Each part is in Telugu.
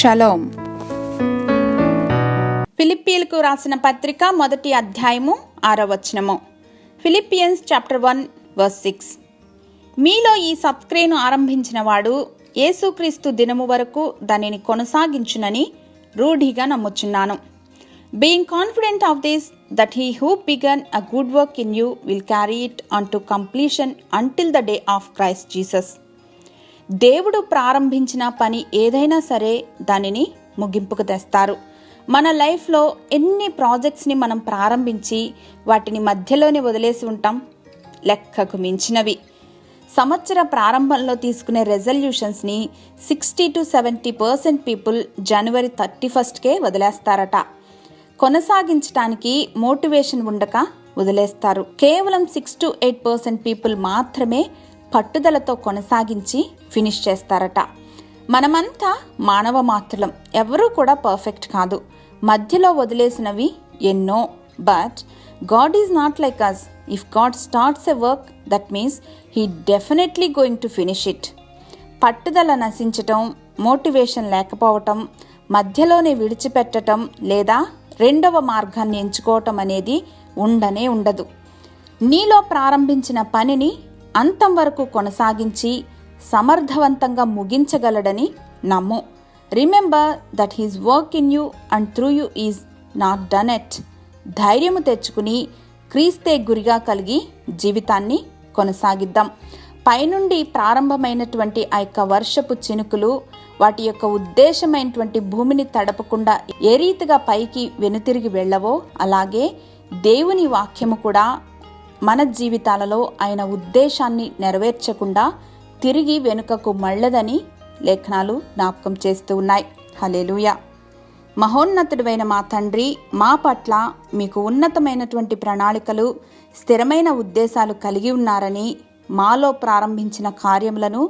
షలోం. ఫిలిప్పీలకు రాసిన పత్రిక 1వ అధ్యాయము 6వ వచనము. Philippians chapter 1 verse 6. మీలో ఈ సత్క్రియను ఆరంభించిన వాడు యేసుక్రీస్తు దినము వరకు దానిని కొనసాగించునని రూఢిగా నమ్ముచున్నాను. Being confident of this, that he who began a good work in you will carry it unto completion until the day of Christ Jesus. దేవుడు ప్రారంభించిన పని ఏదైనా సరే దానిని ముగింపుకు తెస్తారు. మన లైఫ్లో ఎన్ని ప్రాజెక్ట్స్ని మనం ప్రారంభించి వాటిని మధ్యలోనే వదిలేసి ఉంటాం. లెక్కకు మించినవి. సంవత్సర ప్రారంభంలో తీసుకునే రెజల్యూషన్స్ని 60 to 70% పీపుల్ జనవరి 31కే వదిలేస్తారట. కొనసాగించడానికి మోటివేషన్ ఉండక వదిలేస్తారు. కేవలం 6 to 8% పీపుల్ మాత్రమే పట్టుదలతో కొనసాగించి ఫినిష్ చేస్తారట. మనమంతా మానవ మాత్రులం. ఎవరూ కూడా పర్ఫెక్ట్ కాదు. మధ్యలో వదిలేసినవి ఎన్నో. But God is not like us. If God starts a work, that means he definitely going to finish it. పట్టుదల నశించటం, మోటివేషన్ లేకపోవటం, మధ్యలోనే విడిచిపెట్టడం లేదా రెండవ మార్గాన్ని ఎంచుకోవటం అనేది ఉండనే ఉండదు. నీలో ప్రారంభించిన పనిని అంతం వరకు కొనసాగించి సమర్థవంతంగా ముగించగలడని నమ్ము. Remember that he's work in you and through you is not done at. ధైర్యము తెచ్చుకుని క్రీస్తే గురిగా కలిగి జీవితాన్ని కొనసాగిద్దాం. పైనుండి ప్రారంభమైనటువంటి ఆ యొక్క వర్షపు చినుకులు వాటి యొక్క ఉద్దేశమైనటువంటి భూమిని తడపకుండా ఏ రీతిగా పైకి వెనుతిరిగి వెళ్ళవో, అలాగే దేవుని వాక్యము కూడా మన జీవితాలలో ఆయన ఉద్దేశాన్ని నెరవేర్చకుండా తిరిగి వెనుకకు మళ్ళదని లేఖనాలు జ్ఞాపకం చేస్తూ ఉన్నాయి. హల్లెలూయా. మహోన్నతుడైన మా తండ్రి, మా పట్ల మీకు ఉన్నతమైనటువంటి ప్రణాళికలు, స్థిరమైన ఉద్దేశాలు కలిగి ఉన్నారని, మాలో ప్రారంభించిన కార్యములను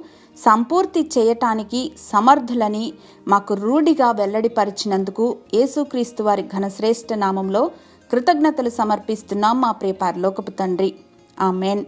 సంపూర్తి చేయటానికి సమర్థులని మాకు రూఢిగా వెల్లడిపరిచినందుకు యేసుక్రీస్తు వారి ఘనశ్రేష్ఠ నామంలో కృతజ్ఞతలు సమర్పిస్తున్నాం మా ప్రియ పరలోకపు తండ్రి. ఆమెన్.